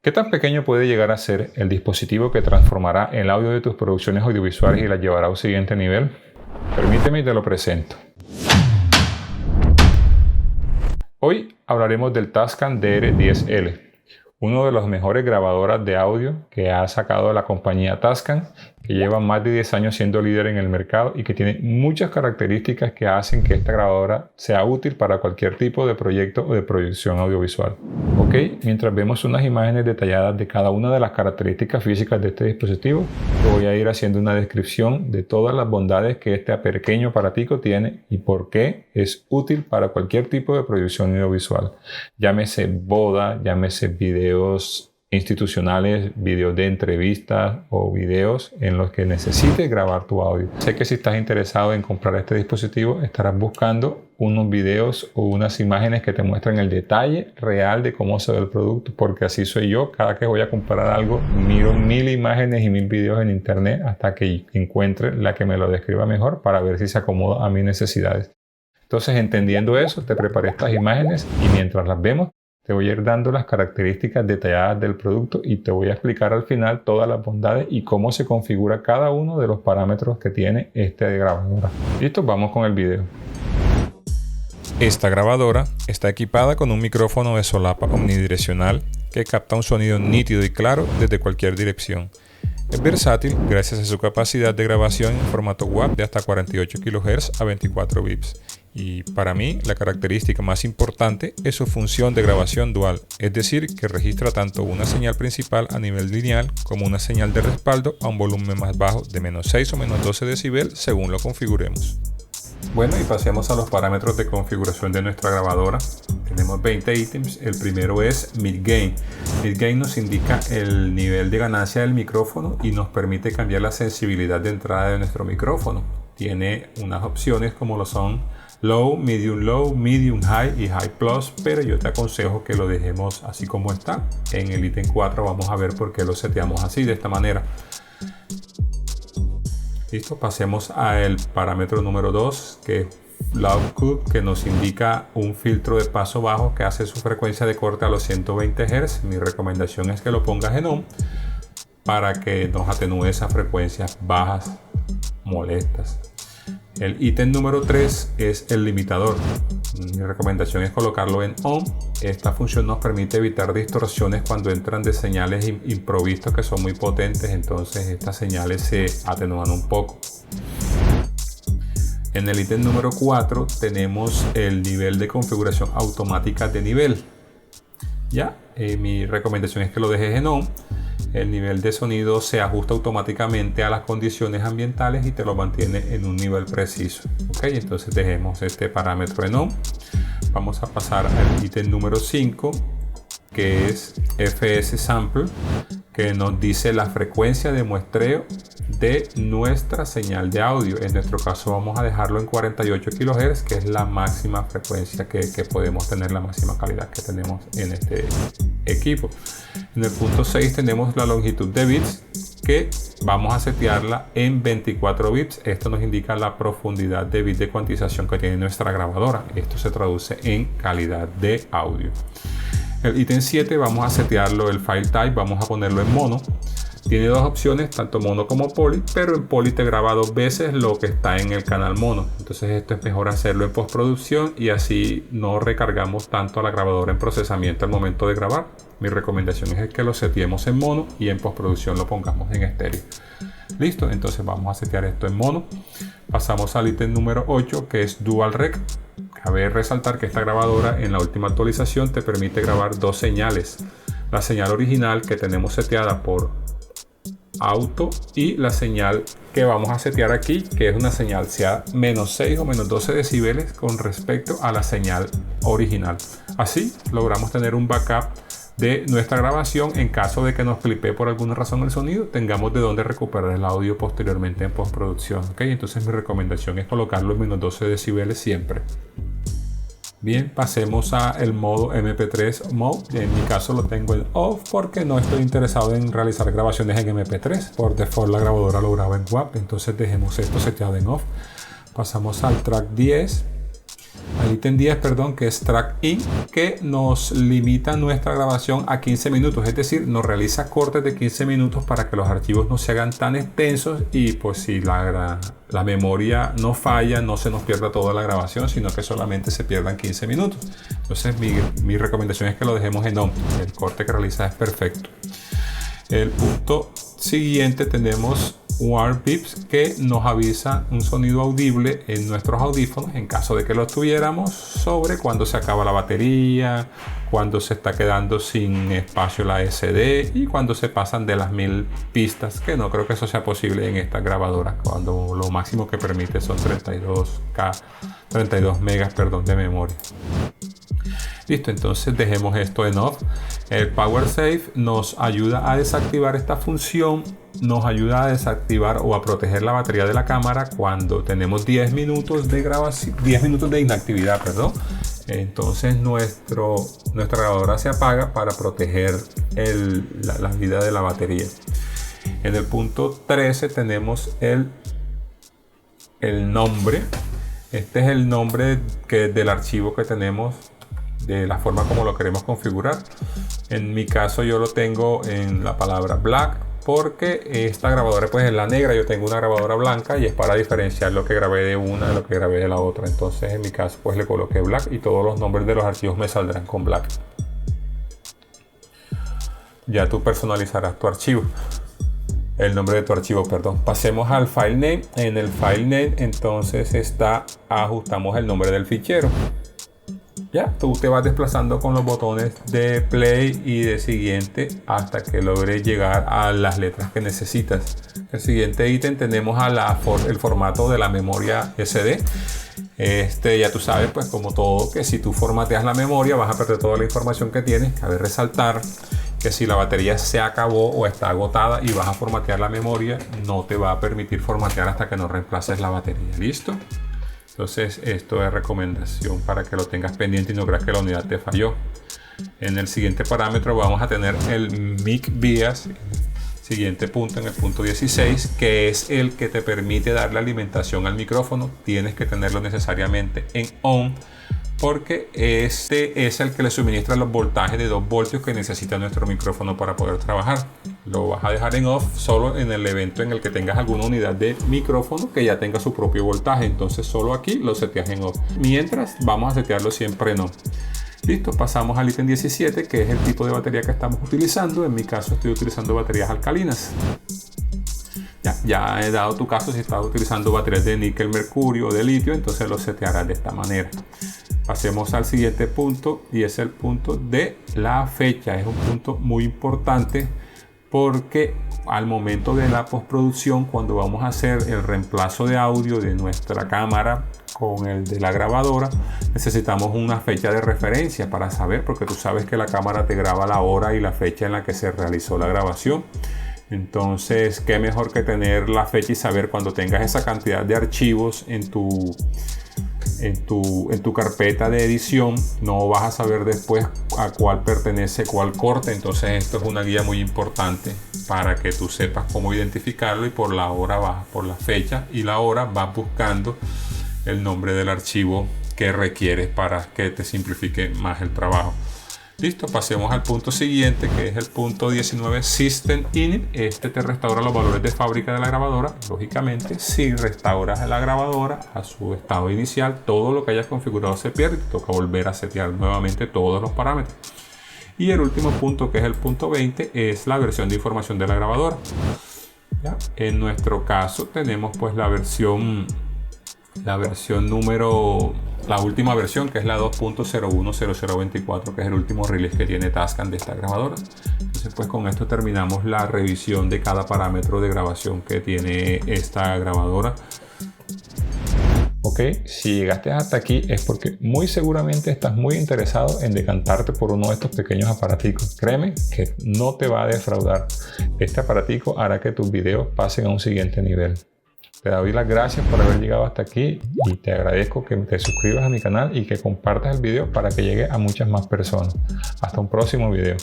¿Qué tan pequeño puede llegar a ser el dispositivo que transformará el audio de tus producciones audiovisuales y las llevará a un siguiente nivel? Permíteme y te lo presento. Hoy hablaremos del Tascam DR10L, uno de las mejores grabadoras de audio que ha sacado la compañía Tascam, que lleva más de 10 años siendo líder en el mercado y que tiene muchas características que hacen que esta grabadora sea útil para cualquier tipo de proyecto o de proyección audiovisual. Ok, mientras vemos unas imágenes detalladas de cada una de las características físicas de este dispositivo, te voy a ir haciendo una descripción de todas las bondades que este pequeño aparatico tiene y por qué es útil para cualquier tipo de proyección audiovisual. Llámese boda, llámese videos institucionales, videos de entrevistas o videos en los que necesites grabar tu audio. Sé que si estás interesado en comprar este dispositivo, estarás buscando unos videos o unas imágenes que te muestren el detalle real de cómo se ve el producto, porque así soy yo. Cada que voy a comprar algo, miro 1000 imágenes y 1000 videos en internet hasta que encuentre la que me lo describa mejor para ver si se acomoda a mis necesidades. Entonces, entendiendo eso, te preparé estas imágenes y mientras las vemos, te voy a ir dando las características detalladas del producto y te voy a explicar al final todas las bondades y cómo se configura cada uno de los parámetros que tiene esta grabadora. Listo, vamos con el video. Esta grabadora está equipada con un micrófono de solapa omnidireccional que capta un sonido nítido y claro desde cualquier dirección. Es versátil gracias a su capacidad de grabación en formato WAV de hasta 48 kHz a 24 bits. Y para mí, la característica más importante es su función de grabación dual, es decir, que registra tanto una señal principal a nivel lineal como una señal de respaldo a un volumen más bajo de -6 o -12 decibel según lo configuremos. Bueno, y pasemos a los parámetros de configuración de nuestra grabadora. Tenemos 20 ítems. El primero es Mid-Gain. Mid-Gain nos indica el nivel de ganancia del micrófono y nos permite cambiar la sensibilidad de entrada de nuestro micrófono. Tiene unas opciones como lo son Low, Medium High y High Plus, pero yo te aconsejo que lo dejemos así como está. En el ítem 4 vamos a ver por qué lo seteamos así, de esta manera. Listo, pasemos al parámetro número 2, que es Loud Cut, que nos indica un filtro de paso bajo que hace su frecuencia de corte a los 120 Hz. Mi recomendación es que lo pongas en On para que nos atenúe esas frecuencias bajas molestas. El ítem número 3 es el limitador. Mi recomendación es colocarlo en On. Esta función nos permite evitar distorsiones cuando entran de señales improvistas que son muy potentes, entonces estas señales se atenúan un poco. En el ítem número 4 tenemos el nivel de configuración automática de nivel. Mi recomendación es que lo dejes en On. El nivel de sonido se ajusta automáticamente a las condiciones ambientales y te lo mantiene en un nivel preciso. Entonces dejemos este parámetro en On. Vamos a pasar al ítem número 5, que es FS Sample, que nos dice la frecuencia de muestreo de nuestra señal de audio. En nuestro caso vamos a dejarlo en 48 kHz, que es la máxima frecuencia que podemos tener, la máxima calidad que tenemos en este equipo. En el punto 6 tenemos la longitud de bits, que vamos a setearla en 24 bits. Esto nos indica la profundidad de bit de cuantización que tiene nuestra grabadora. Esto se traduce en calidad de audio. El ítem 7 vamos a setearlo el file type, vamos a ponerlo en mono. Tiene dos opciones, tanto mono como poly, pero en poly te graba 2 veces lo que está en el canal mono. Entonces esto es mejor hacerlo en postproducción y así no recargamos tanto a la grabadora en procesamiento al momento de grabar. Mi recomendación es que lo seteemos en mono y en postproducción lo pongamos en estéreo. Listo, entonces vamos a setear esto en mono. Pasamos al ítem número 8, que es Dual Rec. Cabe resaltar que esta grabadora en la última actualización te permite grabar 2 señales. La señal original que tenemos seteada por auto y la señal que vamos a setear aquí, que es una señal sea -6 o -12 decibeles con respecto a la señal original. Así logramos tener un backup de nuestra grabación en caso de que nos clipee por alguna razón el sonido, tengamos de dónde recuperar el audio posteriormente en postproducción. Entonces mi recomendación es colocarlo en -12 decibeles siempre. Bien, pasemos a el modo MP3 Mode. En mi caso lo tengo en Off porque no estoy interesado en realizar grabaciones en MP3. Por default la grabadora lo graba en WAV, entonces dejemos esto seteado en Off. Pasamos al track 10. Al ítem 10, perdón, que es Track In, que nos limita nuestra grabación a 15 minutos, es decir, nos realiza cortes de 15 minutos para que los archivos no se hagan tan extensos y pues si la memoria no falla, no se nos pierda toda la grabación, sino que solamente se pierdan 15 minutos. Entonces mi recomendación es que lo dejemos en on, el corte que realiza es perfecto. El punto siguiente tenemos Warp Beeps, que nos avisa un sonido audible en nuestros audífonos en caso de que lo tuviéramos sobre cuando se acaba la batería, cuando se está quedando sin espacio la SD y cuando se pasan de las 1000 pistas, que no creo que eso sea posible en esta grabadora, cuando lo máximo que permite son 32 megas, perdón, de memoria. Listo, entonces dejemos esto en off. El Power Save nos ayuda a desactivar esta función, nos ayuda a desactivar o a proteger la batería de la cámara cuando tenemos 10 minutos de grabación, 10 minutos de inactividad, perdón. Entonces nuestra grabadora se apaga para proteger la vida de la batería. En el punto 13 tenemos el nombre. Este es el nombre del archivo que tenemos, de la forma como lo queremos configurar. En mi caso yo lo tengo en la palabra black porque esta grabadora pues es la negra, yo tengo una grabadora blanca y es para diferenciar lo que grabé de una de lo que grabé de la otra. Entonces en mi caso pues le coloqué black y todos los nombres de los archivos me saldrán con black. Ya tú personalizarás tu archivo, el nombre de tu archivo, perdón. Pasemos al file name. En el file name entonces ajustamos el nombre del fichero. Ya, tú te vas desplazando con los botones de play y de siguiente hasta que logres llegar a las letras que necesitas. El siguiente ítem tenemos el formato de la memoria SD. Ya tú sabes, pues como todo, que si tú formateas la memoria vas a perder toda la información que tienes. Cabe resaltar que si la batería se acabó o está agotada y vas a formatear la memoria, no te va a permitir formatear hasta que no reemplaces la batería. ¿Listo? Entonces esto es recomendación para que lo tengas pendiente y no creas que la unidad te falló. En el siguiente parámetro vamos a tener el Mic Bias, siguiente punto, en el punto 16, que es el que te permite darle alimentación al micrófono. Tienes que tenerlo necesariamente en on porque este es el que le suministra los voltajes de 2 voltios que necesita nuestro micrófono para poder trabajar. Lo vas a dejar en off solo en el evento en el que tengas alguna unidad de micrófono que ya tenga su propio voltaje. Entonces solo aquí lo seteas en off. Mientras vamos a setearlo siempre en on. Listo, pasamos al ítem 17, que es el tipo de batería que estamos utilizando. En mi caso estoy utilizando baterías alcalinas. Ya he dado tu caso si estás utilizando baterías de níquel, mercurio o de litio, entonces lo setearás de esta manera. Pasemos al siguiente punto y es el punto de la fecha. Es un punto muy importante porque al momento de la postproducción, cuando vamos a hacer el reemplazo de audio de nuestra cámara con el de la grabadora, necesitamos una fecha de referencia para saber, porque tú sabes que la cámara te graba la hora y la fecha en la que se realizó la grabación. Entonces, qué mejor que tener la fecha y saber cuando tengas esa cantidad de archivos en tu carpeta de edición, no vas a saber después a cuál pertenece cuál corte. Entonces esto es una guía muy importante para que tú sepas cómo identificarlo, y por la hora vas, por la fecha y la hora vas buscando el nombre del archivo que requieres para que te simplifique más el trabajo. Listo, pasemos al punto siguiente, que es el punto 19, System Init. Este te restaura los valores de fábrica de la grabadora. Lógicamente, si restauras la grabadora a su estado inicial, todo lo que hayas configurado se pierde. Te toca volver a setear nuevamente todos los parámetros. Y el último punto, que es el punto 20, es la versión de información de la grabadora. ¿Ya? En nuestro caso tenemos pues la última versión, que es la 2.010024, que es el último release que tiene Tascam de esta grabadora. Entonces pues con esto terminamos la revisión de cada parámetro de grabación que tiene esta grabadora. Ok, si llegaste hasta aquí es porque muy seguramente estás muy interesado en decantarte por uno de estos pequeños aparaticos. Créeme que no te va a defraudar. Este aparatico hará que tus videos pasen a un siguiente nivel. Te doy las gracias por haber llegado hasta aquí y te agradezco que te suscribas a mi canal y que compartas el video para que llegue a muchas más personas. Hasta un próximo video.